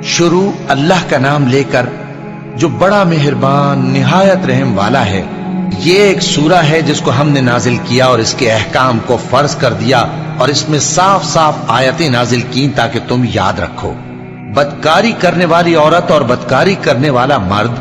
شروع اللہ کا نام لے کر جو بڑا مہربان نہایت رحم والا ہے۔ یہ ایک سورہ ہے جس کو ہم نے نازل کیا اور اس کے احکام کو فرض کر دیا، اور اس میں صاف صاف آیتیں نازل کی تاکہ تم یاد رکھو۔ بدکاری کرنے والی عورت اور بدکاری کرنے والا مرد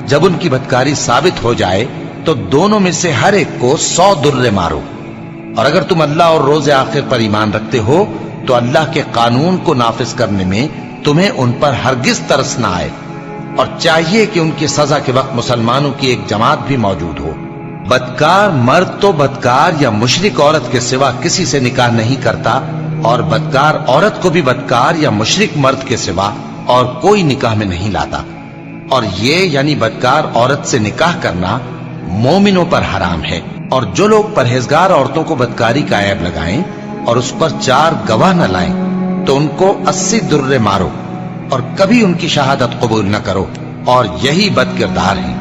جب ان کی بدکاری ثابت ہو جائے تو دونوں میں سے ہر ایک کو 100 درے مارو، اور اگر تم اللہ اور روز آخر پر ایمان رکھتے ہو تو اللہ کے قانون کو نافذ کرنے میں تمہیں ان پر ہرگز ترس نہ آئے، اور چاہیے کہ ان کی سزا کے وقت مسلمانوں کی ایک جماعت بھی موجود ہو۔ بدکار مرد تو بدکار یا مشرک عورت کے سوا کسی سے نکاح نہیں کرتا، اور بدکار عورت کو بھی بدکار یا مشرک مرد کے سوا اور کوئی نکاح میں نہیں لاتا، اور یہ یعنی بدکار عورت سے نکاح کرنا مومنوں پر حرام ہے۔ اور جو لوگ پرہیزگار عورتوں کو بدکاری کا عیب لگائیں اور اس پر 4 گواہ نہ لائیں تو ان کو 80 درے مارو، اور کبھی ان کی شہادت قبول نہ کرو، اور یہی بد کردار ہیں۔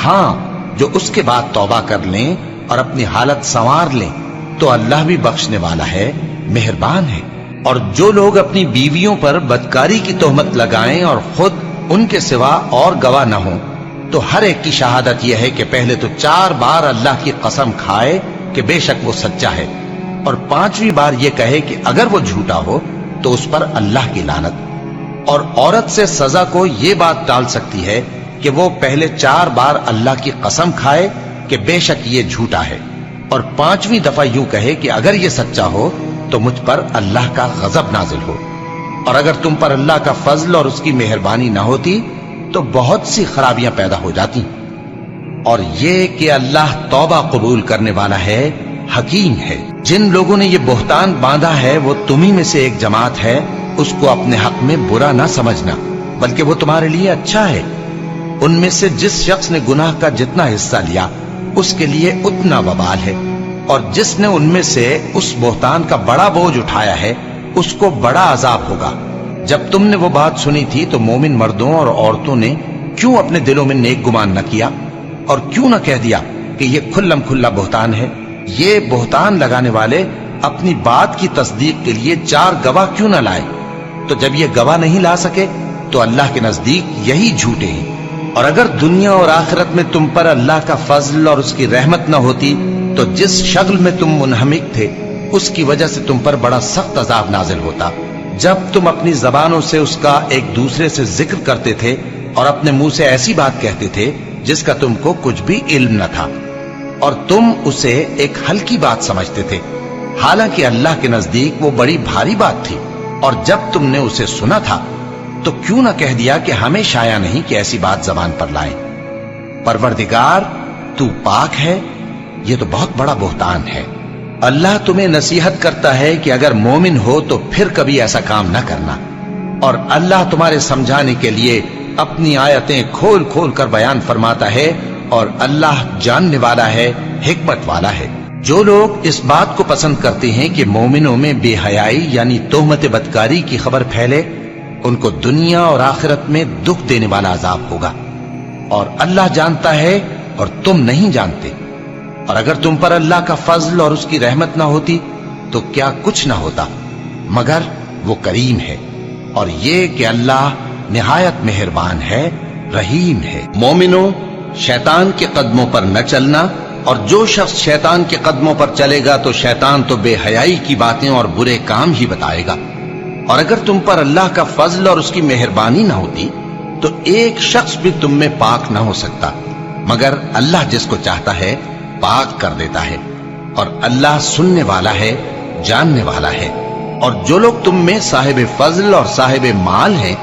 ہاں، جو اس کے بعد توبہ کر لیں اور اپنی حالت سنوار لیں تو اللہ بھی بخشنے والا ہے، مہربان ہے۔ اور جو لوگ اپنی بیویوں پر بدکاری کی تہمت لگائیں اور خود ان کے سوا اور گواہ نہ ہوں تو ہر ایک کی شہادت یہ ہے کہ پہلے تو 4 بار اللہ کی قسم کھائے کہ بے شک وہ سچا ہے، اور 5ویں بار یہ کہے کہ اگر وہ جھوٹا ہو تو اس پر اللہ کی لعنت۔ اور عورت سے سزا کو یہ بات ٹال سکتی ہے کہ وہ پہلے 4 بار اللہ کی قسم کھائے کہ بے شک یہ جھوٹا ہے، اور 5ویں دفعہ یوں کہے کہ اگر یہ سچا ہو تو مجھ پر اللہ کا غضب نازل ہو۔ اور اگر تم پر اللہ کا فضل اور اس کی مہربانی نہ ہوتی تو بہت سی خرابیاں پیدا ہو جاتی۔ اور یہ کہ اللہ توبہ قبول کرنے والا ہے، حکیم ہے۔ جن لوگوں نے یہ بہتان باندھا ہے وہ تمہیں میں سے ایک جماعت ہے، اس کو اپنے حق میں برا نہ سمجھنا، بلکہ وہ تمہارے لیے اچھا ہے۔ ان میں سے جس شخص نے گناہ کا جتنا حصہ لیا اس کے لیے اتنا وبال ہے، اور جس نے ان میں سے اس بہتان کا بڑا بوجھ اٹھایا ہے اس کو بڑا عذاب ہوگا۔ جب تم نے وہ بات سنی تھی تو مومن مردوں اور عورتوں نے کیوں اپنے دلوں میں نیک گمان نہ کیا، اور کیوں نہ کہہ دیا کہ یہ کھلم کھلا بہتان ہے؟ یہ بہتان لگانے والے اپنی بات کی تصدیق کے لیے 4 گواہ کیوں نہ لائے؟ تو جب یہ گواہ نہیں لا سکے تو اللہ کے نزدیک یہی جھوٹے ہیں۔ اور اگر دنیا اور آخرت میں تم پر اللہ کا فضل اور اس کی رحمت نہ ہوتی تو جس شغل میں تم منہمک تھے اس کی وجہ سے تم پر بڑا سخت عذاب نازل ہوتا، جب تم اپنی زبانوں سے اس کا ایک دوسرے سے ذکر کرتے تھے اور اپنے منہ سے ایسی بات کہتے تھے جس کا تم کو کچھ بھی علم نہ تھا، اور تم اسے ایک ہلکی بات سمجھتے تھے، حالانکہ اللہ کے نزدیک وہ بڑی بھاری بات تھی۔ اور جب تم نے اسے سنا تھا تو کیوں نہ کہہ دیا کہ ہمیں شایع نہیں کہ ایسی بات زبان پر لائیں؟ پروردگار تو پاک ہے، یہ تو بہت بڑا بہتان ہے۔ اللہ تمہیں نصیحت کرتا ہے کہ اگر مومن ہو تو پھر کبھی ایسا کام نہ کرنا، اور اللہ تمہارے سمجھانے کے لیے اپنی آیتیں کھول کھول کر بیان فرماتا ہے، اور اللہ جاننے والا ہے، حکمت والا ہے۔ جو لوگ اس بات کو پسند کرتے ہیں کہ مومنوں میں بے حیائی یعنی تہمت بدکاری کی خبر پھیلے، ان کو دنیا اور آخرت میں دکھ دینے والا عذاب ہوگا، اور اللہ جانتا ہے اور تم نہیں جانتے۔ اور اگر تم پر اللہ کا فضل اور اس کی رحمت نہ ہوتی تو کیا کچھ نہ ہوتا، مگر وہ کریم ہے، اور یہ کہ اللہ نہایت مہربان ہے، رحیم ہے۔ مومنوں، شیطان کے قدموں پر نہ چلنا، اور جو شخص شیطان کے قدموں پر چلے گا تو شیطان تو بے حیائی کی باتیں اور برے کام ہی بتائے گا۔ اور اگر تم پر اللہ کا فضل اور اس کی مہربانی نہ ہوتی تو ایک شخص بھی تم میں پاک نہ ہو سکتا، مگر اللہ جس کو چاہتا ہے پاک کر دیتا ہے، اور اللہ سننے والا ہے، جاننے والا ہے۔ اور جو لوگ تم میں صاحب فضل اور صاحب مال ہیں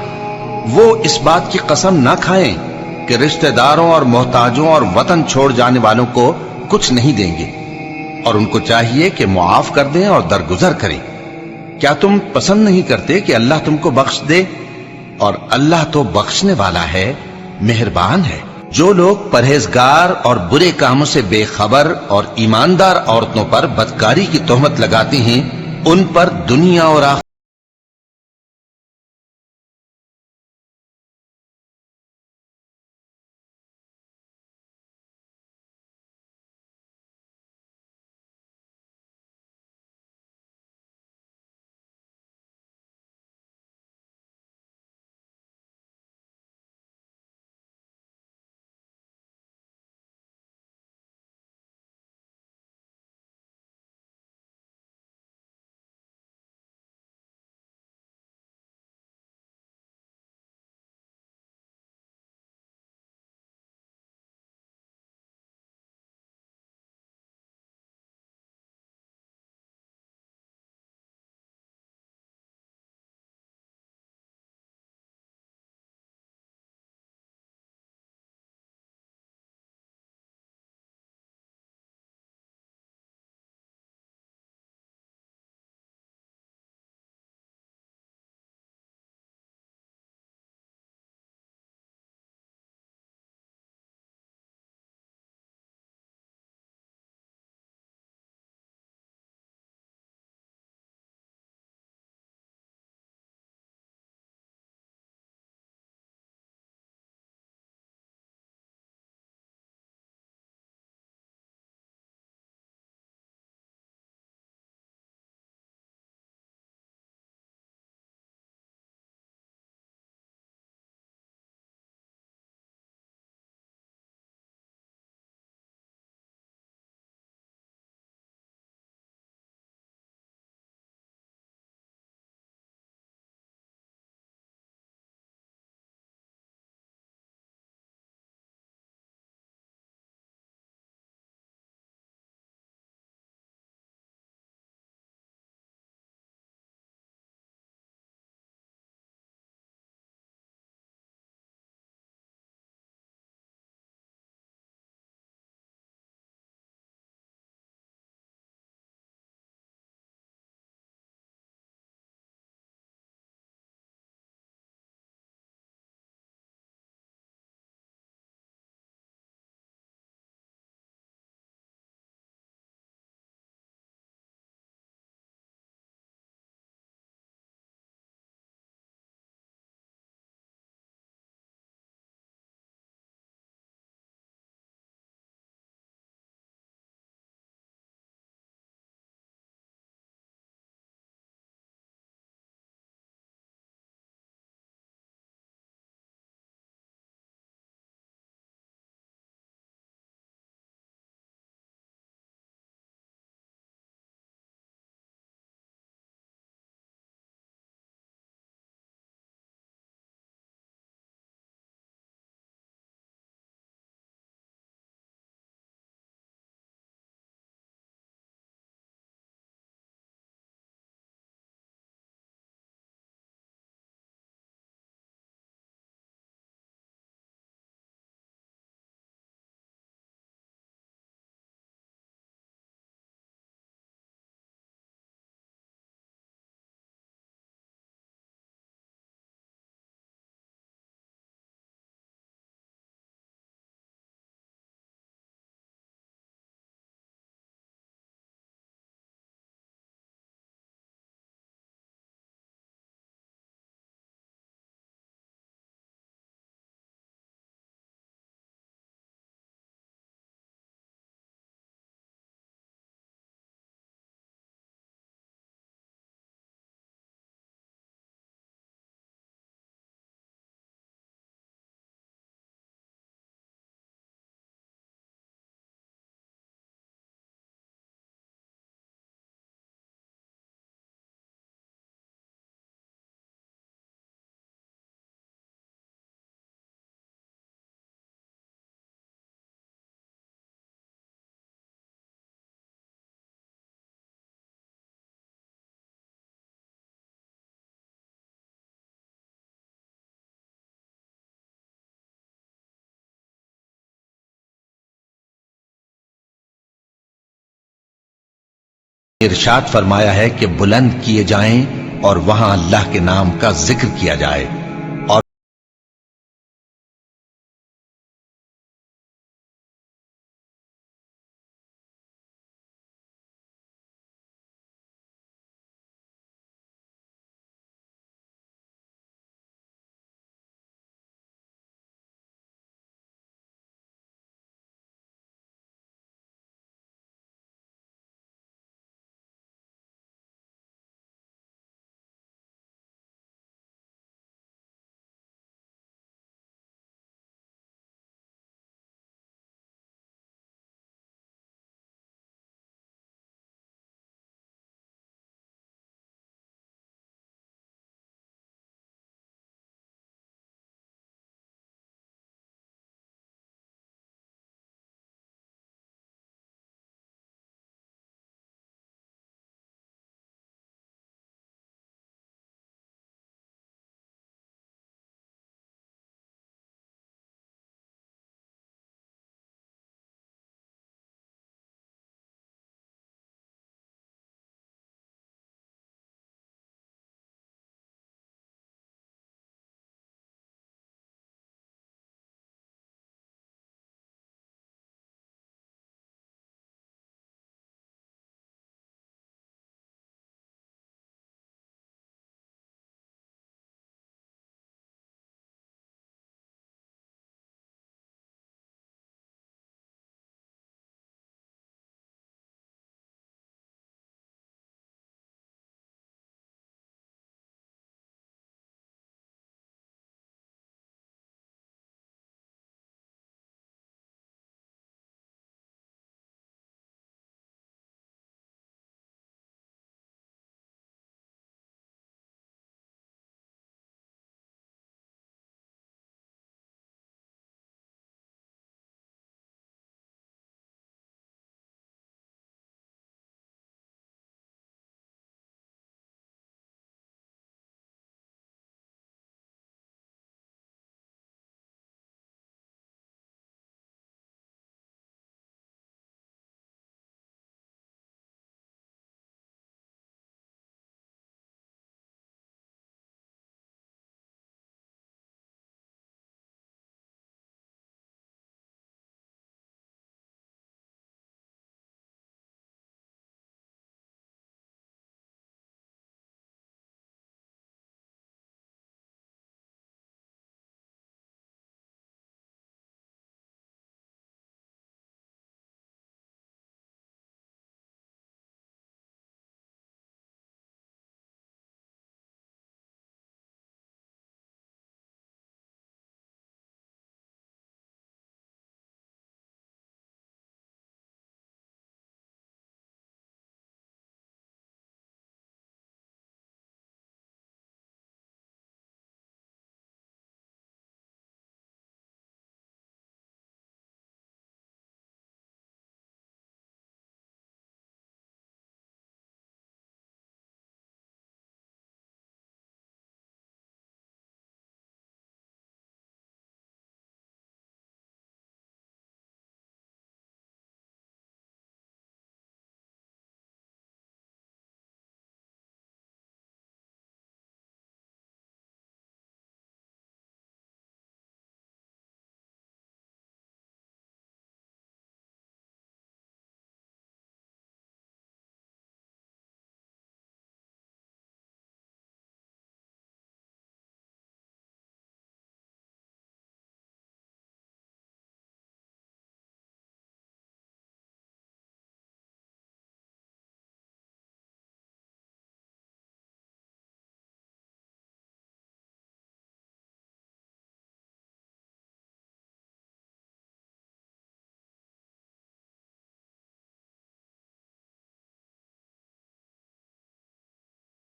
وہ اس بات کی قسم نہ کھائیں کہ رشتہ داروں اور محتاجوں اور وطن چھوڑ جانے والوں کو کچھ نہیں دیں گے، اور ان کو چاہیے کہ معاف کر دیں اور درگزر کریں۔ کیا تم پسند نہیں کرتے کہ اللہ تم کو بخش دے؟ اور اللہ تو بخشنے والا ہے، مہربان ہے۔ جو لوگ پرہیزگار اور برے کاموں سے بے خبر اور ایماندار عورتوں پر بدکاری کی تہمت لگاتے ہیں ان پر دنیا اور آخرت ارشاد فرمایا ہے کہ بلند کیے جائیں اور وہاں اللہ کے نام کا ذکر کیا جائے، اور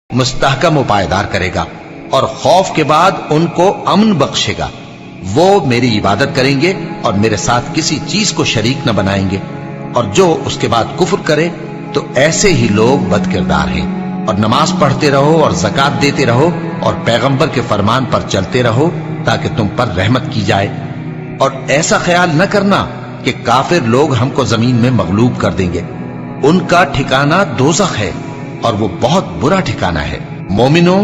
مستحکم و پائیدار کرے گا، اور خوف کے بعد ان کو امن بخشے گا۔ وہ میری عبادت کریں گے اور میرے ساتھ کسی چیز کو شریک نہ بنائیں گے، اور جو اس کے بعد کفر کرے تو ایسے ہی لوگ بد کردار ہیں۔ اور نماز پڑھتے رہو اور زکوٰۃ دیتے رہو اور پیغمبر کے فرمان پر چلتے رہو تاکہ تم پر رحمت کی جائے، اور ایسا خیال نہ کرنا کہ کافر لوگ ہم کو زمین میں مغلوب کر دیں گے۔ ان کا ٹھکانہ دوزخ ہے اور وہ بہت برا ٹھکانہ ہے۔ مومنو،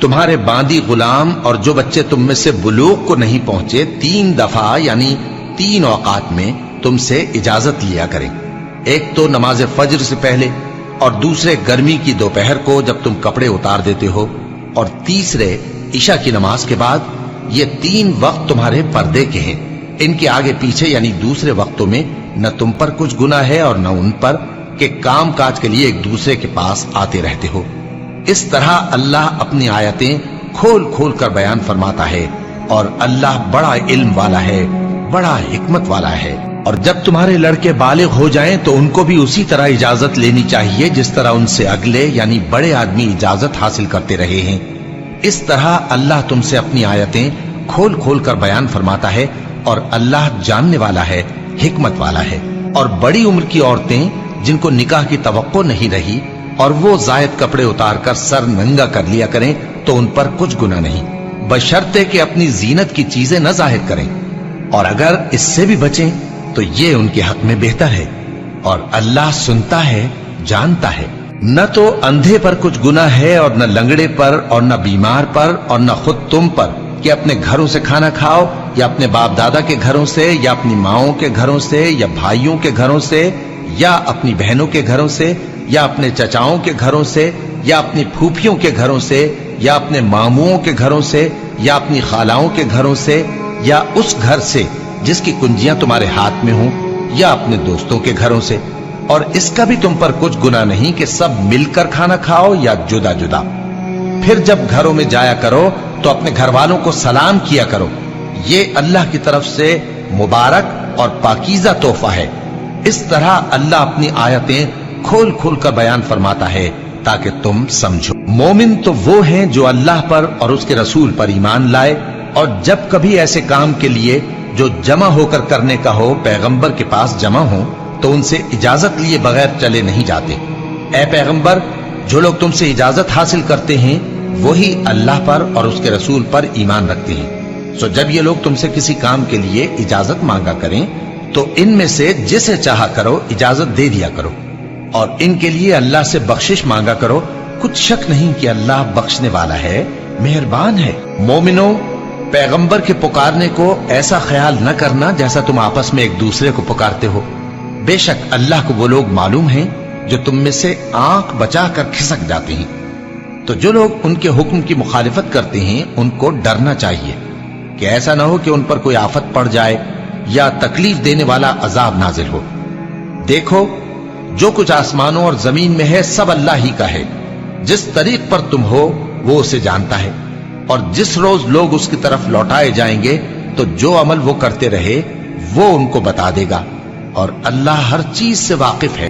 تمہارے باندی غلام اور جو بچے تم میں سے بلوغ کو نہیں پہنچے 3 دفعہ یعنی 3 اوقات میں تم سے اجازت لیا کریں، ایک تو نماز فجر سے پہلے، اور دوسرے گرمی کی دوپہر کو جب تم کپڑے اتار دیتے ہو، اور تیسرے عشاء کی نماز کے بعد۔ یہ 3 وقت تمہارے پردے کے ہیں، ان کے آگے پیچھے یعنی دوسرے وقتوں میں نہ تم پر کچھ گناہ ہے اور نہ ان پر کہ کام کاج کے لیے ایک دوسرے کے پاس آتے رہتے ہو۔ اس طرح اللہ اپنی آیتیں کھول کھول کر بیان فرماتا ہے، اور اللہ بڑا علم والا ہے، بڑا حکمت والا ہے۔ اور جب تمہارے لڑکے بالغ ہو جائیں تو ان کو بھی اسی طرح اجازت لینی چاہیے جس طرح ان سے اگلے یعنی بڑے آدمی اجازت حاصل کرتے رہے ہیں۔ اس طرح اللہ تم سے اپنی آیتیں کھول کھول کر بیان فرماتا ہے، اور اللہ جاننے والا ہے، حکمت والا ہے۔ اور بڑی عمر کی عورتیں جن کو نکاح کی توقع نہیں رہی اور وہ زائد کپڑے اتار کر سر ننگا کر لیا کریں تو ان پر کچھ گناہ نہیں، بشرطے کہ اپنی زینت کی چیزیں نہ ظاہر کریں، اور اگر اس سے بھی بچیں تو یہ ان کے حق میں بہتر ہے، اور اللہ سنتا ہے، جانتا ہے۔ نہ تو اندھے پر کچھ گناہ ہے اور نہ لنگڑے پر اور نہ بیمار پر اور نہ خود تم پر کہ اپنے گھروں سے کھانا کھاؤ، یا اپنے باپ دادا کے گھروں سے، یا اپنی ماؤں کے گھروں سے، یا بھائیوں کے گھروں سے، یا اپنی بہنوں کے گھروں سے، یا اپنے چچاؤں کے گھروں سے، یا اپنی پھوپھیوں کے گھروں سے، یا اپنے ماموؤں کے گھروں سے، یا اپنی خالاؤں کے گھروں سے، یا اس گھر سے جس کی کنجیاں تمہارے ہاتھ میں ہوں، یا اپنے دوستوں کے گھروں سے۔ اور اس کا بھی تم پر کچھ گناہ نہیں کہ سب مل کر کھانا کھاؤ یا جدا جدا۔ پھر جب گھروں میں جایا کرو تو اپنے گھر والوں کو سلام کیا کرو، یہ اللہ کی طرف سے مبارک اور پاکیزہ تحفہ ہے۔ اس طرح اللہ اپنی آیتیں کھول کھول کر بیان فرماتا ہے تاکہ تم سمجھو۔ مومن تو وہ ہیں جو اللہ پر اور اس کے رسول پر ایمان لائے، اور جب کبھی ایسے کام کے لیے جو جمع ہو کر کرنے کا ہو پیغمبر کے پاس جمع ہوں تو ان سے اجازت لیے بغیر چلے نہیں جاتے۔ اے پیغمبر، جو لوگ تم سے اجازت حاصل کرتے ہیں وہی اللہ پر اور اس کے رسول پر ایمان رکھتے ہیں۔ سو جب یہ لوگ تم سے کسی کام کے لیے اجازت مانگا کریں تو ان میں سے جسے چاہا کرو اجازت دے دیا کرو، اور ان کے لیے اللہ سے بخشش مانگا کرو، کچھ شک نہیں کہ اللہ بخشنے والا ہے، مہربان ہے۔ مومنو، پیغمبر کے پکارنے کو ایسا خیال نہ کرنا جیسا تم آپس میں ایک دوسرے کو پکارتے ہو، بے شک اللہ کو وہ لوگ معلوم ہیں جو تم میں سے آنکھ بچا کر کھسک جاتے ہیں۔ تو جو لوگ ان کے حکم کی مخالفت کرتے ہیں ان کو ڈرنا چاہیے کہ ایسا نہ ہو کہ ان پر کوئی آفت پڑ جائے یا تکلیف دینے والا عذاب نازل ہو۔ دیکھو، جو کچھ آسمانوں اور زمین میں ہے سب اللہ ہی کا ہے، جس طریق پر تم ہو وہ اسے جانتا ہے، اور جس روز لوگ اس کی طرف لوٹائے جائیں گے تو جو عمل وہ کرتے رہے وہ ان کو بتا دے گا، اور اللہ ہر چیز سے واقف ہے۔